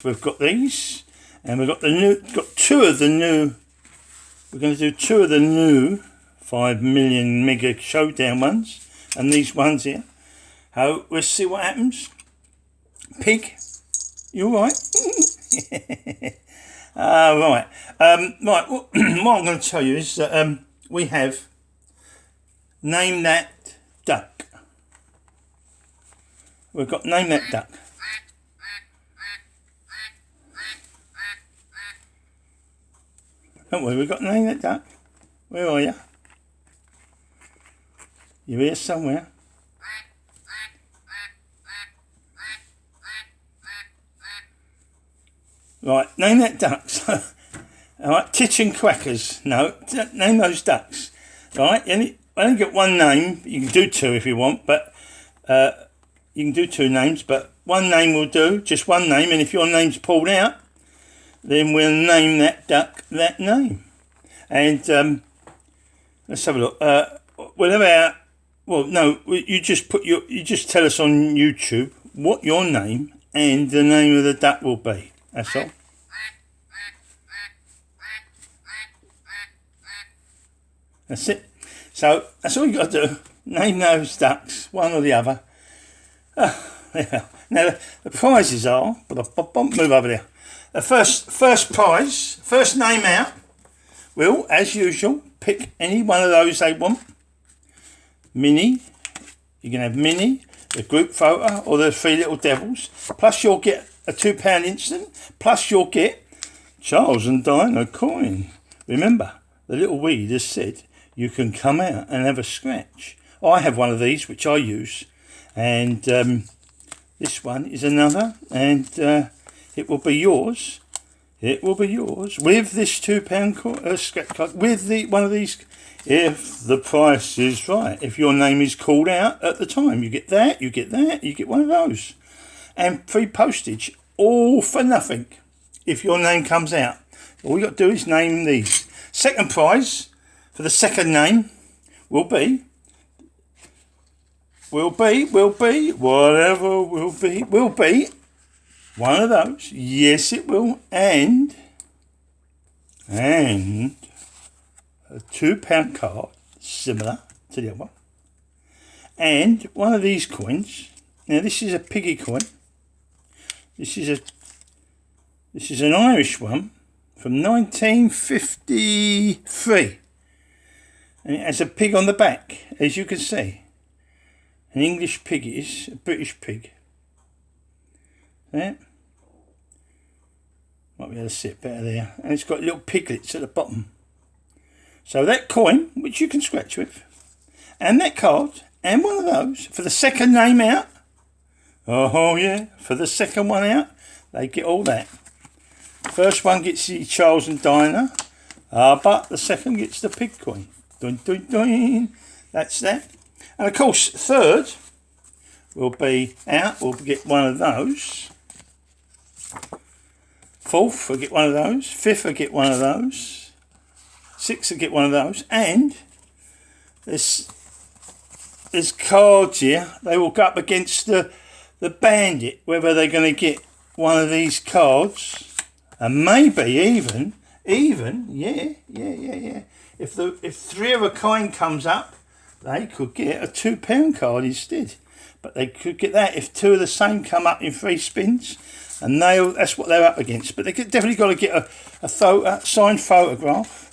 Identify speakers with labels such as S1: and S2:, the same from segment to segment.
S1: We've got these, and we've got two of the new. We're going to do two of the new 5 million mega showdown ones, and these ones here. Oh, let's see what happens. Pig, you all right? Right. Right. What I'm going to tell you is that we have Name That Duck. We've got Name That Duck. Don't worry, we've got Name That Duck. Where are you? You're here somewhere. Right, name that ducks. Alright, Titch and Quackers. No, name those ducks. Right, I only get one name. You can do two if you want, but you can do two names, but one name will do, just one name, and if your name's pulled out, then we'll name that duck that name. And let's have a look. Whatever. Well, no, you just tell us on YouTube what your name and the name of the duck will be. That's all. That's it. So that's all you got to do. Name those ducks, one or the other. Yeah. Now the prizes are. Move over there. The first prize, first name out, will, as usual, pick any one of those they want. Mini, you can have Mini, the group photo, or the Three Little Devils. Plus you'll get a £2 instant. Plus you'll get Charles and Diana coin. Remember, the little weed has said you can come out and have a scratch. I have one of these which I use, and this one is another, and it will be yours. It will be yours with this £2 scratch card, with one of these, if the price is right. If your name is called out at the time, you get that, you get one of those. And free postage, all for nothing, if your name comes out. All you got to do is name these. Second prize, for the second name, will be one of those. Yes, it will. And a £2 card, similar to the other one. And one of these coins. Now this is a Piggy coin. This is an Irish one from 1953. And it has a pig on the back, as you can see. An English pig it is, a British pig. There. Might be able to see it better there. And it's got little piglets at the bottom. So that coin, which you can scratch with, and that card, and one of those, for the second name out. Oh yeah, for the second one out, they get all that. First one gets the Charles and Diana, but the second gets the pig coin. Dun, dun, dun. That's that. And of course, third will be out. We'll get one of those. Fourth will get one of those. Fifth will get one of those. Sixth will get one of those. And there's cards here. They will go up against the bandit, whether they're going to get one of these cards, and maybe even, yeah. If three of a kind comes up, they could get a £2 card instead. But they could get that if two of the same come up in 3 spins, and that's what they're up against. But they definitely got to get a signed photograph,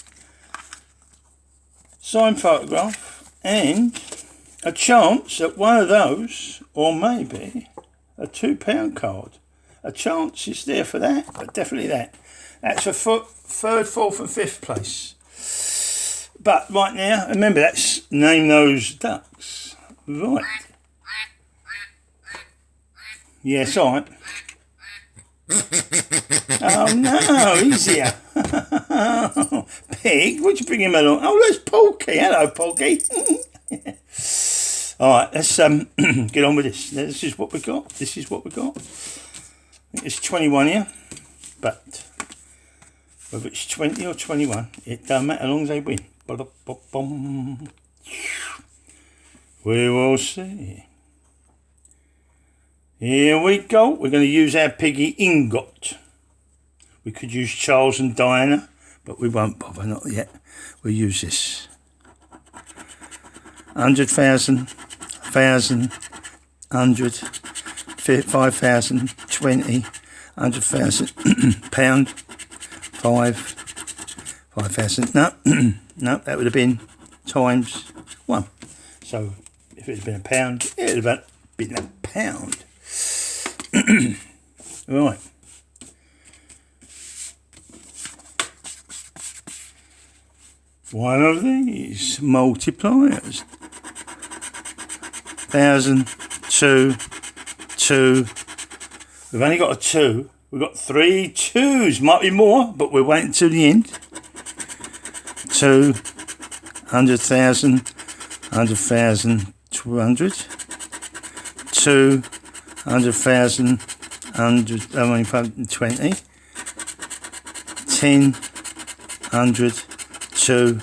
S1: and a chance at one of those, or maybe a £2 card. A chance is there for that, but definitely that. That's for third, fourth and fifth place. But right now, remember, that's name those ducks. Right. Yes, all right. Oh no, easier. Pig, what'd you bring him along? Oh, there's Porky. Hello, Porky. All right, let's get on with this. This is what we got. I think it's 21 here, but whether it's 20 or 21, it doesn't matter as long as they win. We will see. Here we go. We're going to use our Piggy ingot. We could use Charles and Diana, but we won't bother, not yet. We'll use this. 100,000, 1,000, 100, 5,000, 20, 100,000, pound, 5,000. No, no, that would have been times 1. So if it had been a pound, it would have been a pound. Right. One of these multipliers. 1,000, 2, 2. We've only got a 2. We've got 3 2s. Might be more, but we're waiting till the end. 2, 100,000, 100,000, 200. 2, 100,000, 120. 10, 100, 2,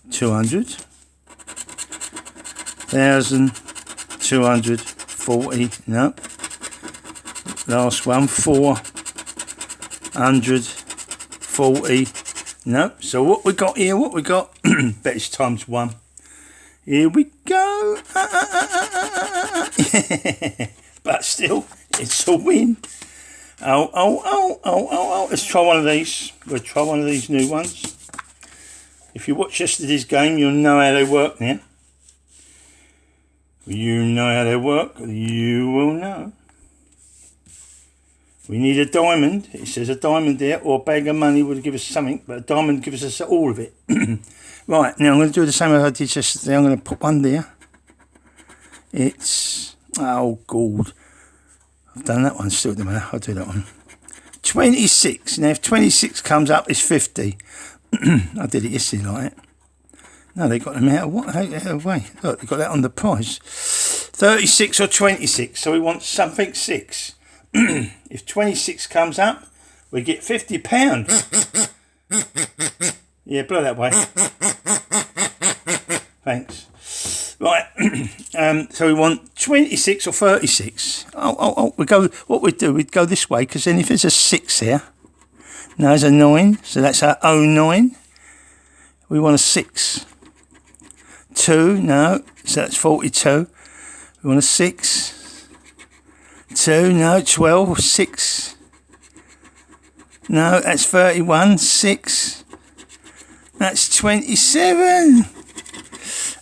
S1: 200. 1,000, 240. No. Last one. 440. No. So what we got here? What we got? Bet it's times 1. Here we go. But still, it's a win. Oh. Let's try one of these. We'll try one of these new ones. If you watch yesterday's game, you'll know how they work now. You know how they work. You will know. We need a diamond. It says a diamond there, or a bag of money would give us something, but a diamond gives us all of it. Right, now I'm going to do the same as I did yesterday. I'm going to put one there. It's, oh god, I've done that one, still doesn't matter. I'll do that one. 26. Now if 26 comes up, it's 50. I did it yesterday like that. No, they got them out of way. Look, they got that on the price. 36 or 26. So we want something 6. If 26 comes up, we get £50. Yeah, blow that way. Thanks. Right. So we want 26 or 36. We go. What we'd do, we'd go this way, because then if there's a 6 here, no, there's a 9, so that's our 09. We want a 6. 2, no, so that's 42. We want a 6. 2, no, 12, 6. No, that's 31, 6. That's 27.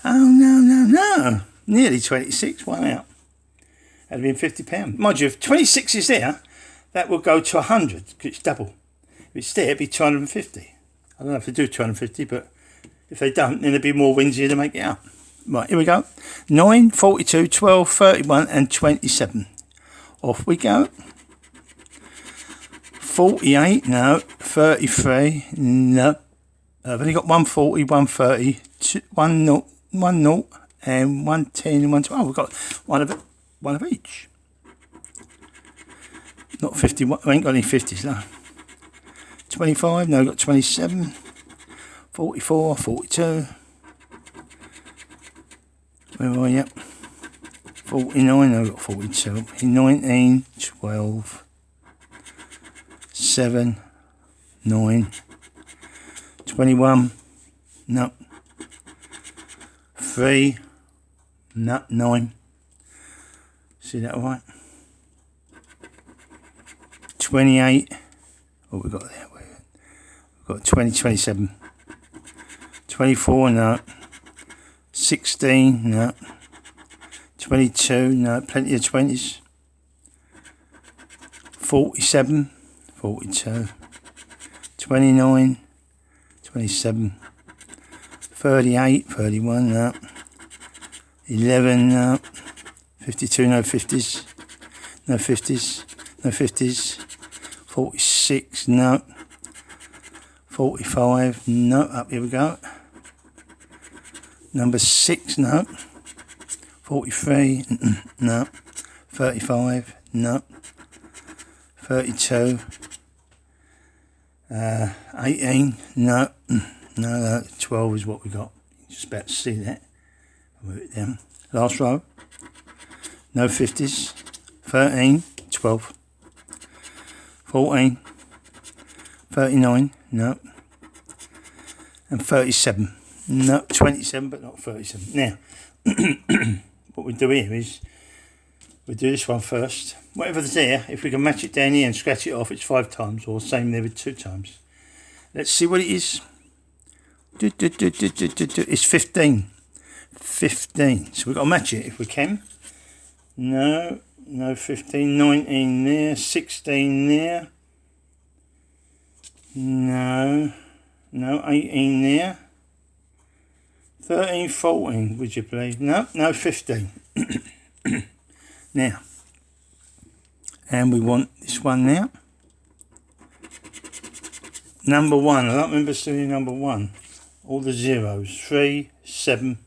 S1: Oh, no. Nearly 26, 1 out. That'd have been £50. Mind you, if 26 is there, that will go to 100, because it's double. If it's there, it'd be 250. I don't know if they do 250, but if they don't, then there'd be more wins here to make it out. Right, here we go. 9, 42, 12, 31 and 27. Off we go. 48, no. 33, no. I've only got 140, 130, 1 0, 1 0 and 110 and 112. Oh, we've got one of each. Not 51, we ain't got any 50s, no. 25, no, we've got 27. 44, 42. Where are you? 49, no, I've got 42. 19, 12, 7, 9, 21, no. 3, no, 9. See that all right? 28. What we got there? We've got 20, 27. 24, no. 16, no. 22, no. Plenty of 20s. 47, 42. 29, 27. 38, 31, no. 11, no. 52, no 50s. No 50s. No 50s. 46, no. 45, no. Up here we go. Number 6, no. 43, no. 35, no. 32. 18, no. No, 12 is what we got. Just about to see that. I'll move it down. Last row. No 50s. 13, 12, 14, 39, no, and 37, no, 27, but not 37. Now, what we do here is, we do this one first. Whatever's there, if we can match it down here and scratch it off, it's 5 times, or same there with 2 times. Let's see what it is. It's 15. 15. So we've got to match it if we can. No, 15. 19 there. 16 there. No, 18 there. 13, 14, would you believe? No, 15. Now, and we want this one now. Number 1, I don't remember seeing number 1. All the zeros. 3, 7,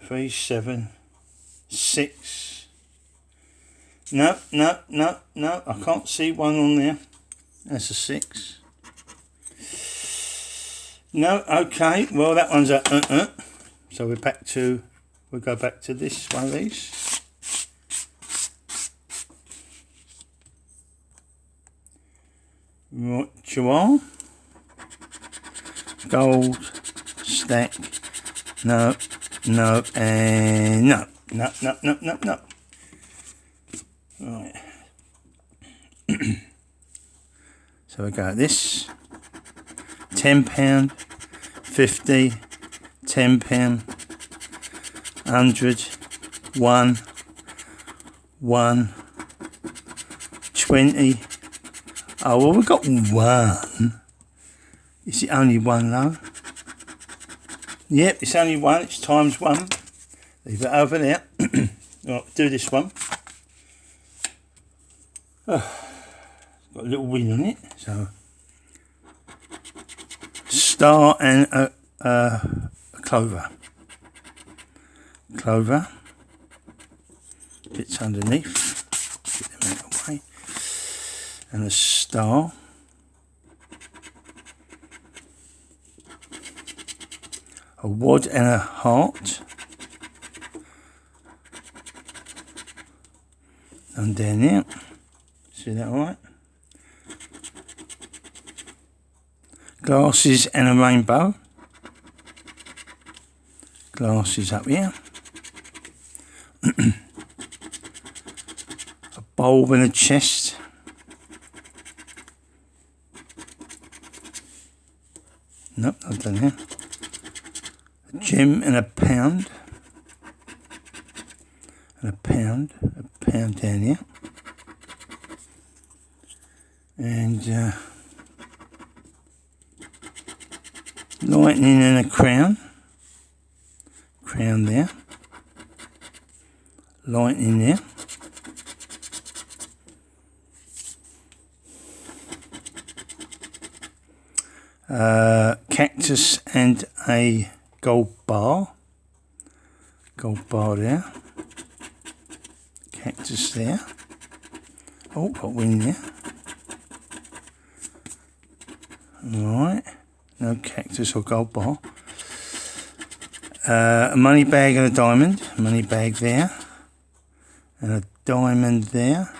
S1: 3, 7, 6. No, I can't see 1 on there. That's a 6. No, okay, well that one's a So we'll go back to this one of these. Right, you are. Gold, stack, no, and no. Right. So we go this. £10, 50, £10, 100, 1, 20. Oh, well, we've got 1. Is it only 1 though? Yep, it's only 1. It's times 1. Leave it over there. Right, do this one. Oh, it's got a little wing on it. So, star and a clover. Clover. Bits underneath. Get them out of the way. And a star. A wad and a heart. And down there. See that alright? Glasses and a rainbow. Glasses up here. A bulb and a chest. Nope, I've done that. A gem and a pound. And a pound down here. And lightning and a crown. Crown there. Lightning there. Cactus and a gold bar. Gold bar there. Cactus there. Oh, got wind there. Right. No cactus or gold bar. A money bag and a diamond. Money bag there. And a diamond there.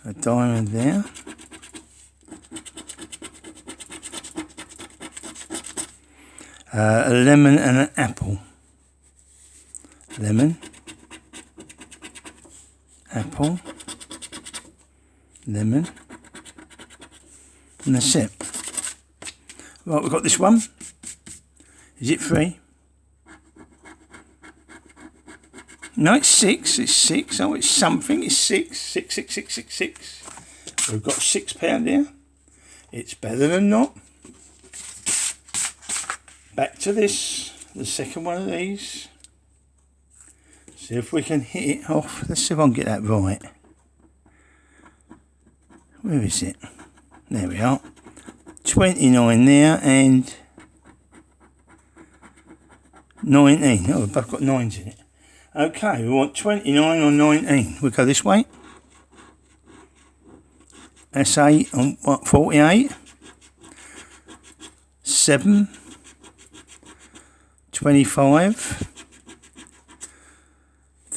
S1: A diamond there. A lemon and an apple. Lemon. Apple. Lemon. And that's it. Right, we've got this one. Is it 3? No, it's 6. It's 6. Oh, it's something. It's 6. 6, 6, 6, 6, 6. We've got £6 here. It's better than not. Back to this. The second one of these. See if we can hit it off. Let's see if I can get that right. Where is it? There we are. 29 there and 19. Oh, we've both got 9s in it. Okay, we want 29 or 19. We'll go this way. That's 8 on what, 48. 7. 25.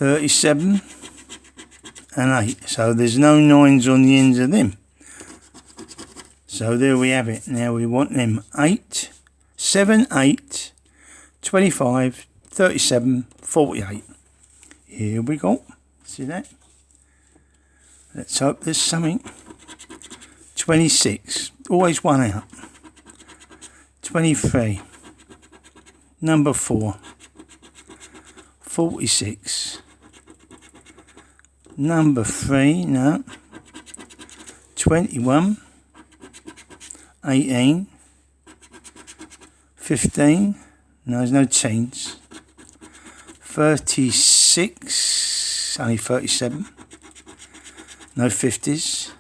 S1: 37 and 8. So there's no 9s on the ends of them. So there we have it. Now we want them 8, 7, 8, 25, 37, 48. Here we go. See that? Let's hope there's something. 26. Always one out. 23. Number 4. 46. Number 3. No. 21. 18. 15. No, there's no change. 36. Only 37. No 50s.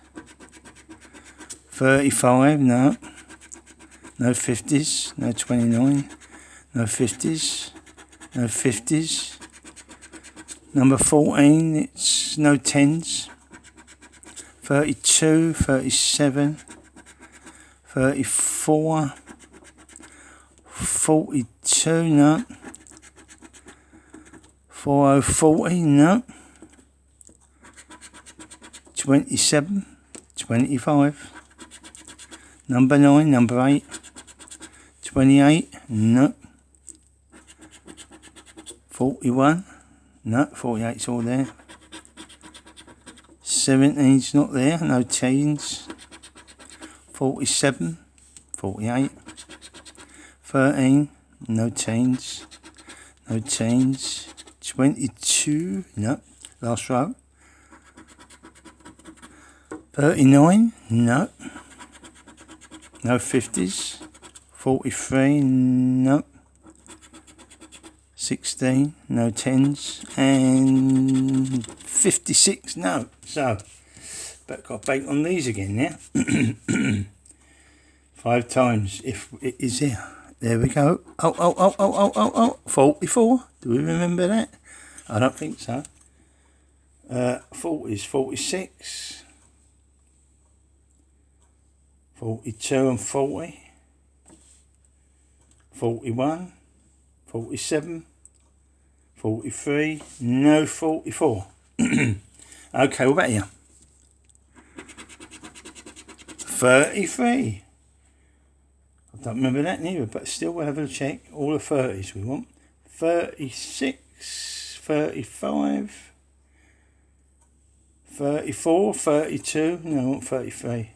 S1: 35. No. No 50s. No 29. No 50s. No 50s. Number 14. It's no 10s. 32. 37. 34. 42. No. 40. No. 27. 25. Number 9. Number 8. 28. No. 41. No. 48's all there. 17's not there. No teens. 47. 48. 13. No teens. No teens. 22. No. Last row. 39. No. No 50s. 43. No. 16. No 10s. And 56. No. So, but got to bake on these again now. 5 times if it is there. There we go. Oh. 44. Do we remember that? I don't think so. 40s. 46. 42 and 40. 41. 47. 43. No 44. Okay, what about you? 33. I don't remember that neither, but still we'll have a check. All the 30s we want. 36, 35, 34, 32. No, I want 33.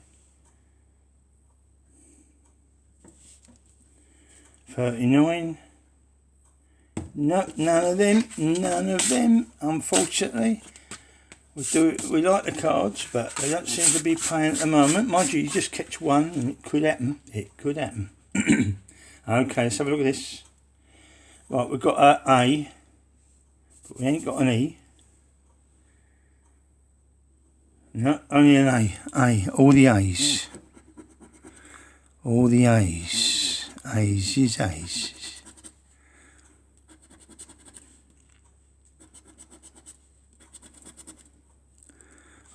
S1: 39. No, none of them. None of them, unfortunately. We like the cards, but they don't seem to be playing at the moment. Mind you, you just catch one and it could happen. It could happen. Okay, let's have a look at this. Right, we've got an A, but we ain't got an E. No, only an A. A, all the A's. All the A's. A's is A's.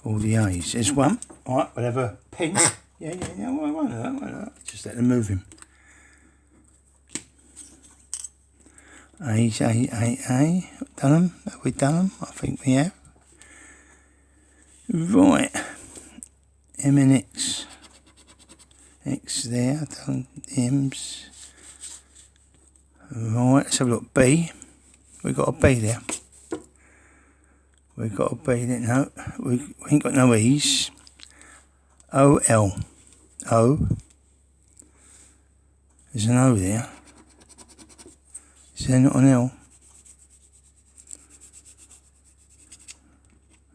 S1: All the A's. There's one. Alright, we'll have a pen. Yeah, why not? Just let them move him. A's, A. Done them? Have we done them? I think we have. Right. M and X. X there. Done M's. Right, let's have a look. B. We've got a B there. We've got a B there. No, we ain't got no E's. O, L. O. There's an O there. Is there not an L?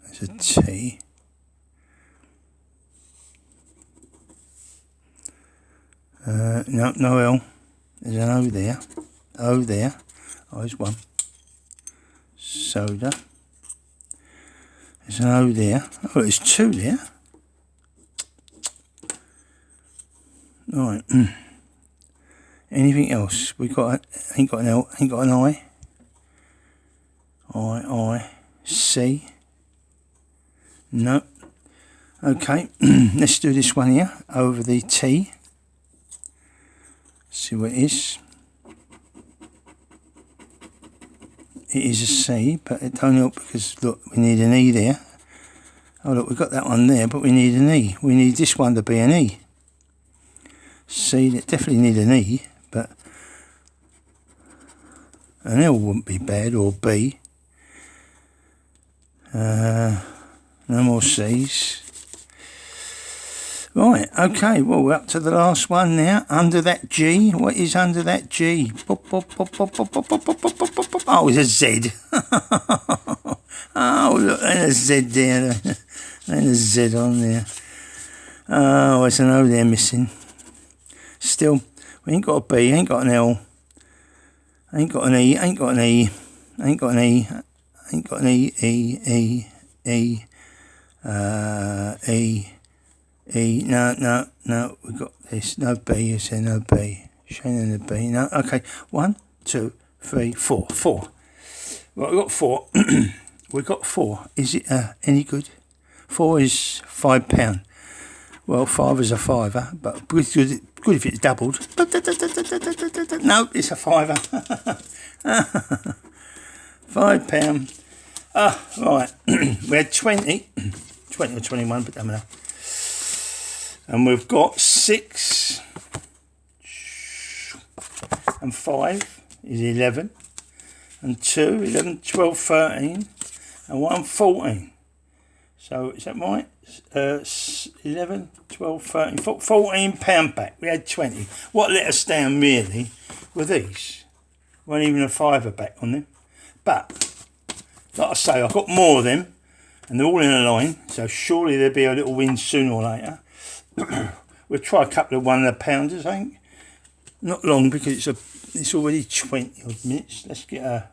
S1: There's a T. No, no L. There's an O there. O there. Oh, there's one. Soda. There's an O there. Oh, there's 2 there. Right. Anything else? We got ain't got an L, ain't got an I. I, C. No. Okay. Let's do this one here over the T. See what it is. it is a C, but it don't help because look, we need an E there. Oh look, we've got that one there, but we need an E. We need this one to be an E. C, definitely need an E, but an L wouldn't be bad, or B. No more C's. Right, okay, well we're up to the last one now. Under that G, what is under that G? Oh, it's a Z. Oh, look, there's a Z there. There's a Z on there. Oh, there's an O there missing. Still, we ain't got a B, ain't got an L. Ain't got an E, ain't got an E. Ain't got an E. Ain't got an E, E. No, we've got this. No B, is there? No B. Shane and the B. No, okay. 1, 2, 3, 4. 4. Right, we've got 4. We've got 4. Is it any good? 4 is £5. Well, 5 is a fiver, but good if it's doubled. No, it's a fiver. £5. Right. We had 20 or 21, but damn it. And we've got 6 and 5 is 11, and 2, 11, 12, 13, and 1, 14. So is that right? 11, 12, 13, £14 back. We had 20. What let us down really were these. Weren't even a fiver back on them. But, like I say, I've got more of them, and they're all in a line, so surely there'll be a little win sooner or later. We'll try a couple of £1 I think. Not long because it's already 20 odd minutes. Let's get a